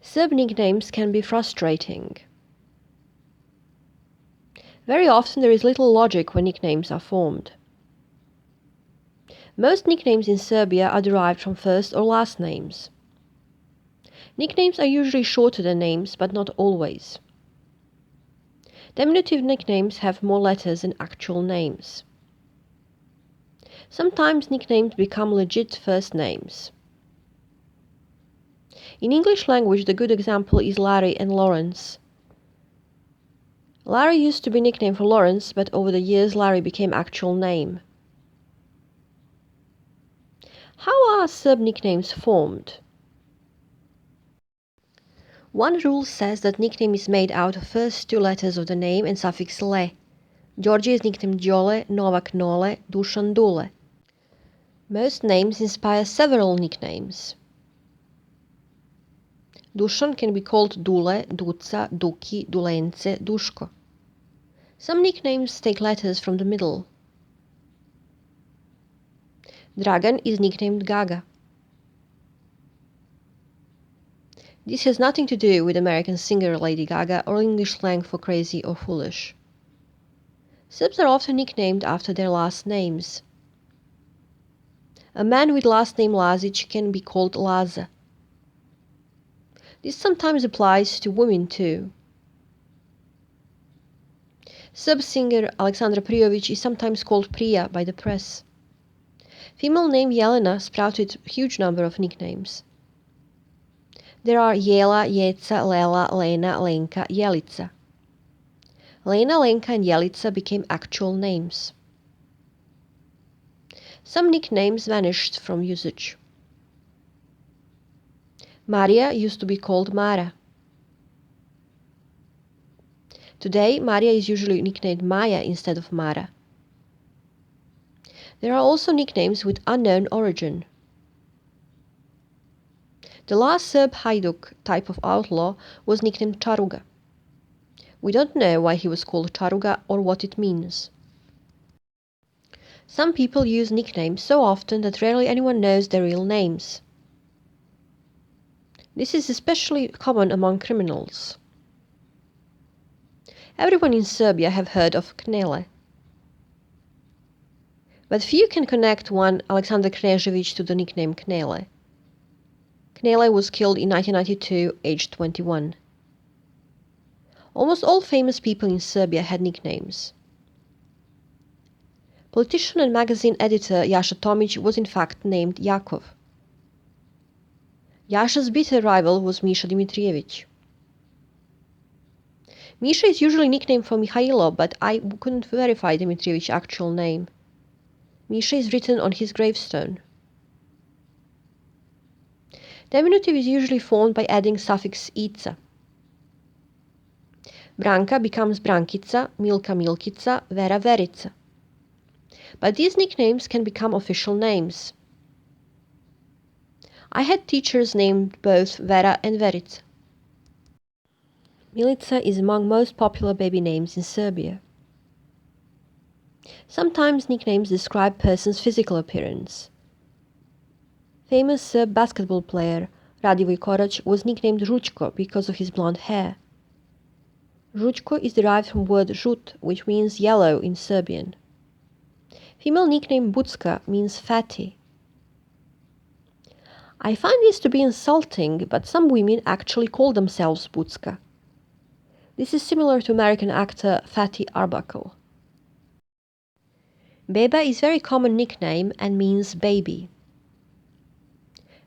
Serb nicknames can be frustrating. Very often there is little logic when nicknames are formed. Most nicknames in Serbia are derived from first or last names. Nicknames are usually shorter than names, but not always. Diminutive nicknames have more letters than actual names. Sometimes nicknames become legit first names. In English language, the good example is Larry and Lawrence. Larry used to be nickname for Lawrence, but over the years Larry became actual name. How are Serb nicknames formed? One rule says that nickname is made out of first two letters of the name and suffix le. Georgi is nicknamed Đole, Novak Nole, Dušan Dule. Most names inspire several nicknames. Dušan can be called Dule, Duca, Duki, Dulence, Duško. Some nicknames take letters from the middle. Dragan is nicknamed Gaga. This has nothing to do with American singer Lady Gaga or English slang for crazy or foolish. Serbs are often nicknamed after their last names. A man with last name Lazić can be called Laza. This sometimes applies to women too. Serb singer Aleksandra Prijović is sometimes called Prija by the press. Female name Jelena sprouted a huge number of nicknames. There are Jela, Jeca, Lela, Lena, Lenka, Jelica. Lena, Lenka and Jelica became actual names. Some nicknames vanished from usage. Maria used to be called Mara. Today, Maria is usually nicknamed Maya instead of Mara. There are also nicknames with unknown origin. The last Serb Hajduk type of outlaw was nicknamed Čaruga. We don't know why he was called Čaruga or what it means. Some people use nicknames so often that rarely anyone knows their real names. This is especially common among criminals. Everyone in Serbia have heard of Knele. But few can connect one Aleksandar Knežević to the nickname Knele. Knele was killed in 1992, aged 21. Almost all famous people in Serbia had nicknames. Politician and magazine editor Jaša Tomić was in fact named Jakov. Jaša's bitter rival was Misha Dimitrijević. Misha is usually nicknamed for Mihailo, but I couldn't verify Dimitrijević's actual name. Misha is written on his gravestone. Diminutive is usually formed by adding suffix ica. Branka becomes Brankica, Milka Milkica, Vera Verica. But these nicknames can become official names. I had teachers named both Vera and Verica. Milica is among most popular baby names in Serbia. Sometimes nicknames describe person's physical appearance. Famous Serb basketball player Radivoj Korać was nicknamed Ručko because of his blonde hair. Ručko is derived from word žut, which means yellow in Serbian. Female nickname Bucka means fatty. I find this to be insulting, but some women actually call themselves Bucka. This is similar to American actor Fatty Arbuckle. Beba is a very common nickname and means baby.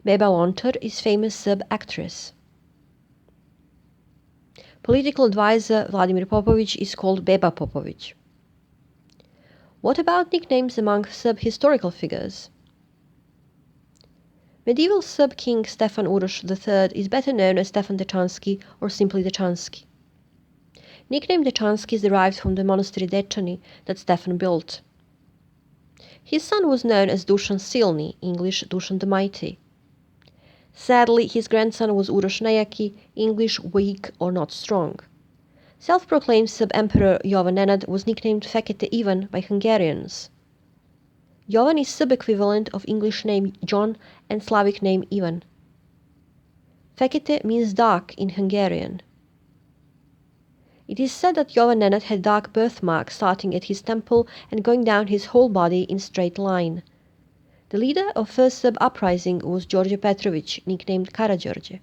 Beba Lončar is famous Serb actress. Political advisor Vladimir Popović is called Beba Popović. What about nicknames among Serb historical figures? Medieval Serb king Stefan Uroš III is better known as Stefan Dečanski or simply Dečanski. Nickname Dečanski is derived from the monastery Dečani that Stefan built. His son was known as Dušan Silni, English Dušan the Mighty. Sadly, his grandson was Uroš Nejaki, English weak or not strong. Self-proclaimed Serb Emperor Jovan Nenad was nicknamed Fekete Ivan by Hungarians. Jovan is Serb equivalent of English name John and Slavic name Ivan. Fekete means dark in Hungarian. It is said that Jovan Nenad had dark birthmarks starting at his temple and going down his whole body in straight line. The leader of first Serb uprising was Đorđe Petrović, nicknamed Karađorđe.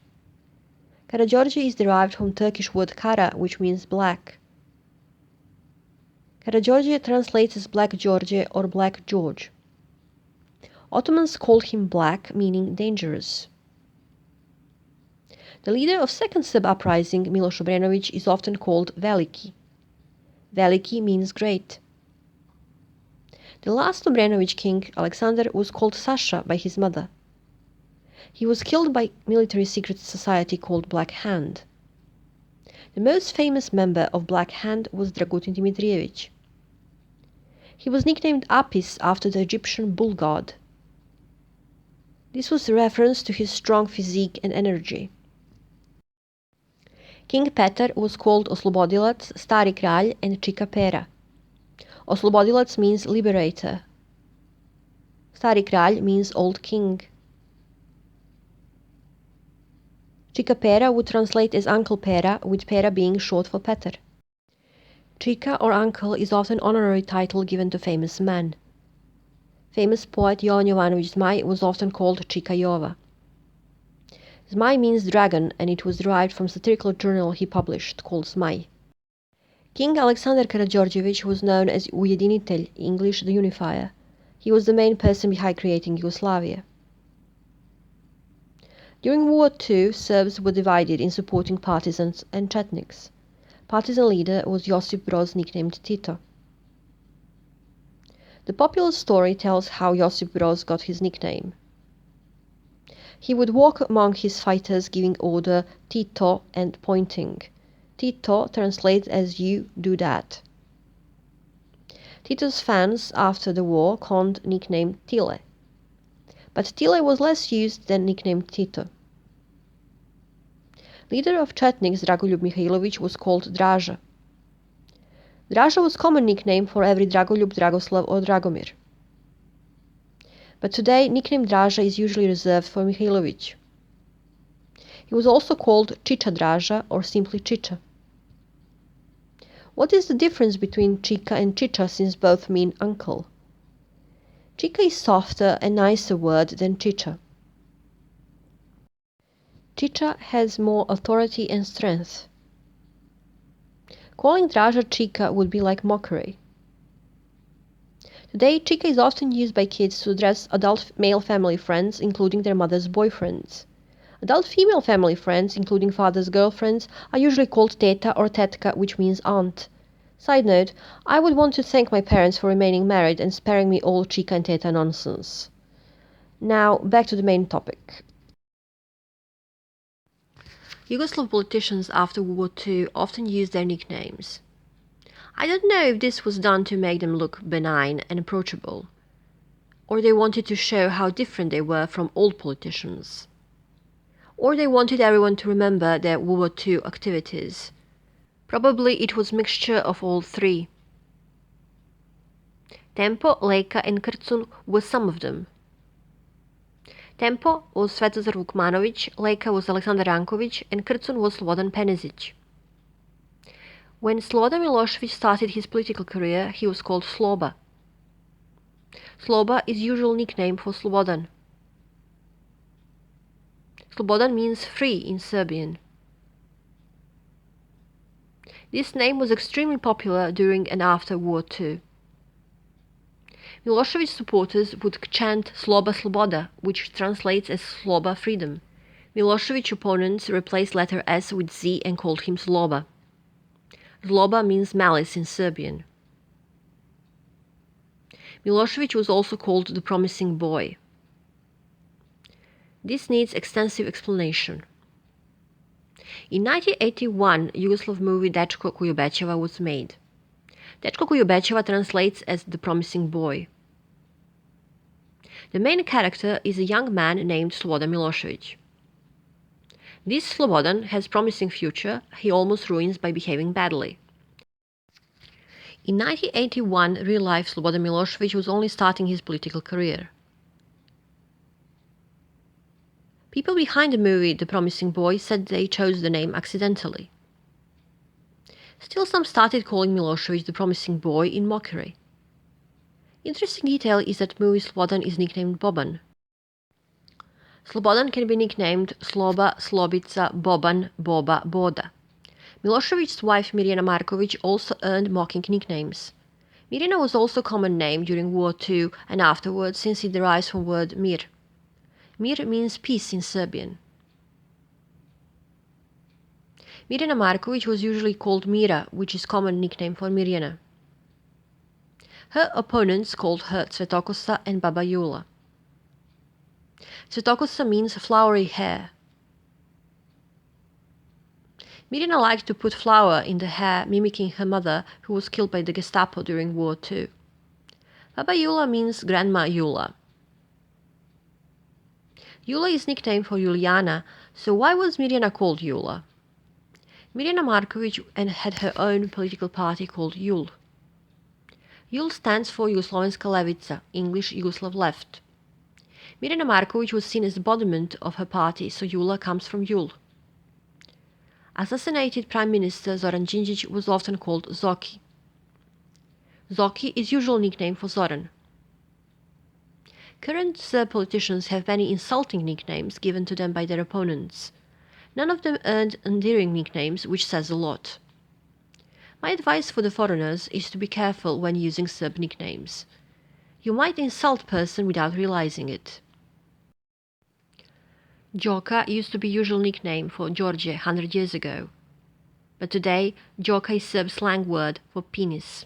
Karađorđe is derived from Turkish word kara, which means black. Karađorđe translates as Black George or Black George. Ottomans called him black, meaning dangerous. The leader of second Serb uprising, Milošević, is often called Veliki. Veliki means great. The last Obrenović king, Alexander, was called Sasha by his mother. He was killed by military secret society called Black Hand. The most famous member of Black Hand was Dragutin Dimitrijević. He was nicknamed Apis after the Egyptian bull god. This was a reference to his strong physique and energy. King Petar was called Oslobodilac, Stari Kralj, and Čika Pera. Oslobodilac means liberator. Stari Kralj means old king. Čika Pera would translate as Uncle Pera, with Pera being short for Petar. Čika or uncle is often an honorary title given to famous men. Famous poet Jovan Jovanović Zmaj was often called Čika Jova. Zmaj means dragon, and it was derived from a satirical journal he published called Zmaj. King Alexander Karađorđević was known as Ujedinitelj, English the unifier. He was the main person behind creating Yugoslavia. During World War II, Serbs were divided in supporting partisans and Chetniks. Partisan leader was Josip Broz, nicknamed Tito. The popular story tells how Josip Broz got his nickname. He would walk among his fighters giving order Tito and pointing. Tito translates as you do that. Tito's fans after the war coined nickname Tile. But Tile was less used than nickname Tito. Leader of Chetniks Dragoljub Mihailović was called Draža. Draža was common nickname for every Dragoljub, Dragoslav or Dragomir. But today, nickname Draža is usually reserved for Mihailović. He was also called Čiča Draža or simply Čiča. What is the difference between Čika and Čiča, since both mean uncle? Čika is softer and nicer word than Čiča. Čiča has more authority and strength. Calling Draža Čika would be like mockery. Today, Čika is often used by kids to address adult male family friends, including their mother's boyfriends. Adult female family friends, including father's girlfriends, are usually called teta or tetka, which means aunt. Side note, I would want to thank my parents for remaining married and sparing me all Čika and teta nonsense. Now, back to the main topic. Yugoslav politicians after World War II often used their nicknames. I don't know if this was done to make them look benign and approachable, or they wanted to show how different they were from old politicians, or they wanted everyone to remember their World War II activities. Probably it was a mixture of all three. Tempo, Leka and Krcun were some of them. Tempo was Svetozar Vukmanović, Leka was Aleksandar Ranković, and Krcun was Slobodan Penezić. When Slobodan Milošević started his political career, he was called Sloba. Sloba is usual nickname for Slobodan. Slobodan means free in Serbian. This name was extremely popular during and after World War II. Milošević supporters would chant Sloba Sloboda, which translates as Sloba freedom. Milošević opponents replaced letter S with Z and called him Zloba. Zloba means malice in Serbian. Milošević was also called the promising boy. This needs extensive explanation. In 1981, Yugoslav movie Dečko koji obećava was made. Dečko koji obećava translates as the promising boy. The main character is a young man named Slobodan Milošević. This Slobodan has promising future he almost ruins by behaving badly. In 1981, real-life Slobodan Milošević was only starting his political career. People behind the movie The Promising Boy said they chose the name accidentally. Still, some started calling Milošević the Promising Boy in mockery. Interesting detail is that movie Slobodan is nicknamed Boban. Slobodan can be nicknamed Sloba, Slobica, Boban, Boba, Boda. Milošević's wife Mirjana Marković also earned mocking nicknames. Mirjana was also a common name during War II and afterwards, since it derives from the word mir. Mir means peace in Serbian. Mirjana Marković was usually called Mira, which is a common nickname for Mirjana. Her opponents called her Cvetokosa and Baba Jula. Cvetokosa means flowery hair. Mirjana liked to put flour in the hair, mimicking her mother, who was killed by the Gestapo during War II. Baba Jula means Grandma Jula. Jula is nickname for Juliana, so why was Mirjana called Jula? Mirjana Marković had her own political party called JUL. JUL stands for Jugoslovenska Levica, English Yugoslav Left. Mirjana Marković was seen as the embodiment of her party, so Jula comes from JUL. Assassinated Prime Minister Zoran Đinđić was often called Zoki. Zoki is usual nickname for Zoran. Current Serb politicians have many insulting nicknames given to them by their opponents. None of them earned endearing nicknames, which says a lot. My advice for the foreigners is to be careful when using Serb nicknames. You might insult a person without realizing it. Joka used to be usual nickname for George 100 years ago. But today, Joka is Serb slang word for penis.